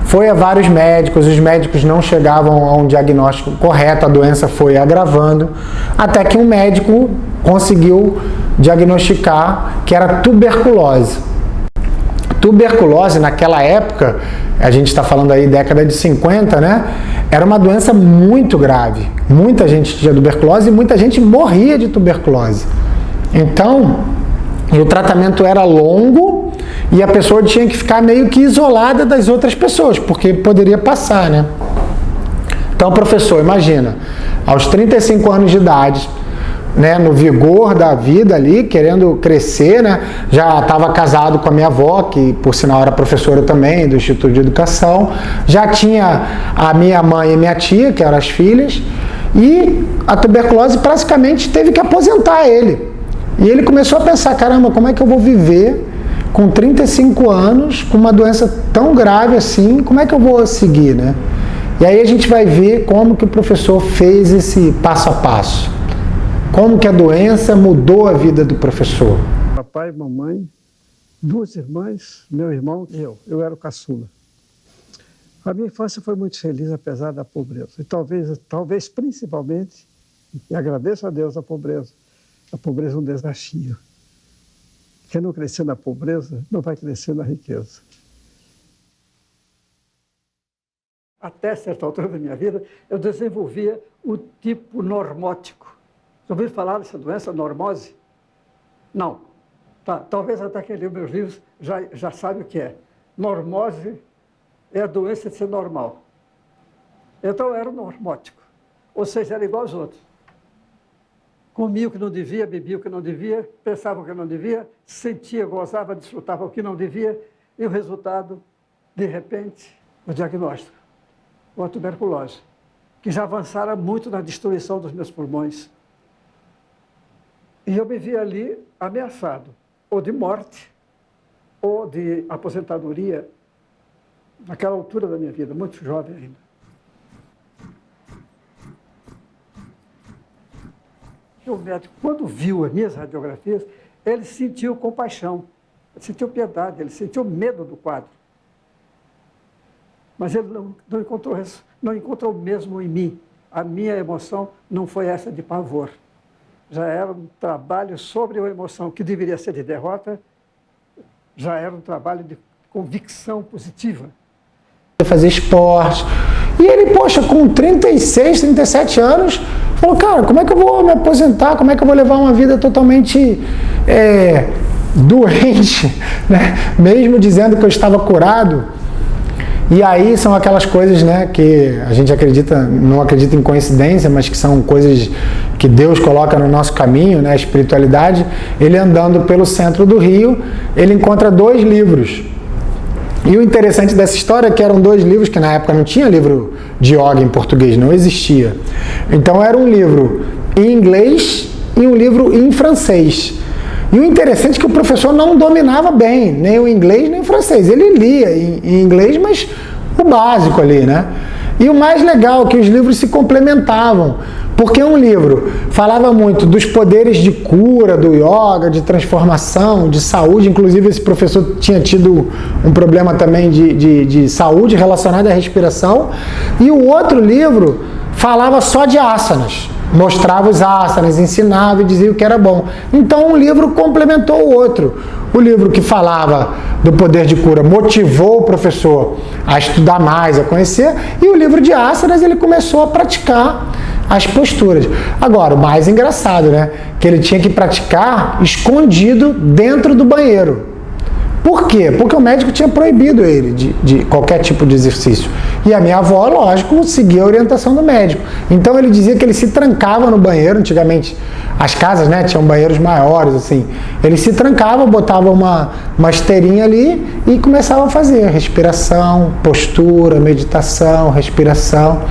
foi a vários médicos, os médicos não chegavam a um diagnóstico correto, a doença foi agravando, até que um médico conseguiu diagnosticar que era tuberculose. Tuberculose, naquela época, a gente está falando aí década de 50, né? Era uma doença muito grave. Muita gente tinha tuberculose e muita gente morria de tuberculose. Então, o tratamento era longo e a pessoa tinha que ficar meio que isolada das outras pessoas, porque poderia passar, né? Então, professor, imagina, aos 35 anos de idade, né, no vigor da vida ali, querendo crescer, né, já estava casado com a minha avó, que por sinal era professora também do Instituto de Educação, já tinha a minha mãe e minha tia, que eram as filhas, e a tuberculose praticamente teve que aposentar ele. E ele começou a pensar, caramba, como é que eu vou viver com 35 anos, com uma doença tão grave assim, como é que eu vou seguir, né? E aí a gente vai ver como que o professor fez esse passo a passo. Como que a doença mudou a vida do professor? Papai, mamãe, 2 irmãs, meu irmão e eu. Eu era o caçula. A minha infância foi muito feliz, apesar da pobreza. E talvez principalmente, e agradeço a Deus a pobreza é um desafio. Quem não crescer na pobreza, não vai crescer na riqueza. Até certa altura da minha vida, eu desenvolvia o tipo normótico. Já ouviram falar dessa doença, normose? Não. Tá, talvez até quem leu meus livros já sabe o que é. Normose é a doença de ser normal. Então eu era normótico, ou seja, era igual aos outros. Comia o que não devia, bebia o que não devia, pensava o que não devia, sentia, gozava, desfrutava o que não devia, e o resultado, de repente, o diagnóstico, a tuberculose, que já avançara muito na destruição dos meus pulmões. E eu me vi ali ameaçado, ou de morte, ou de aposentadoria, naquela altura da minha vida, muito jovem ainda. O médico, quando viu as minhas radiografias, ele sentiu compaixão, ele sentiu piedade, ele sentiu medo do quadro. Mas ele não encontrou mesmo em mim. A minha emoção não foi essa de pavor. Já era um trabalho sobre a emoção que deveria ser de derrota, já era um trabalho de convicção positiva. Fazer esporte. E ele, poxa, com 36, 37 anos, falou, cara, como é que eu vou me aposentar? Como é que eu vou levar uma vida totalmente doente, né? Mesmo dizendo que eu estava curado. E aí são aquelas coisas, né, que a gente não acredita em coincidência, mas que são coisas que Deus coloca no nosso caminho, né, a espiritualidade. Ele andando pelo centro do Rio, ele encontra 2 livros. E o interessante dessa história é que eram 2 livros, que na época não tinha livro de yoga em português, não existia. Então era um livro em inglês e um livro em francês. E o interessante é que o professor não dominava bem, nem o inglês nem o francês. Ele lia em inglês, mas o básico ali, né? E o mais legal é que os livros se complementavam, porque um livro falava muito dos poderes de cura, do yoga, de transformação, de saúde. Inclusive esse professor tinha tido um problema também de saúde relacionado à respiração. E o outro livro falava só de asanas. Mostrava os asanas, ensinava e dizia o que era bom. Então um livro complementou o outro. O livro que falava do poder de cura motivou o professor a estudar mais, a conhecer, e o livro de asanas ele começou a praticar as posturas. Agora, o mais engraçado, né? Que ele tinha que praticar escondido dentro do banheiro. Por quê? Porque o médico tinha proibido ele de qualquer tipo de exercício. E a minha avó, lógico, seguia a orientação do médico. Então ele dizia que ele se trancava no banheiro. Antigamente as casas, né, tinham banheiros maiores, assim. Ele se trancava, botava uma esteirinha ali e começava a fazer respiração, postura, meditação, respiração.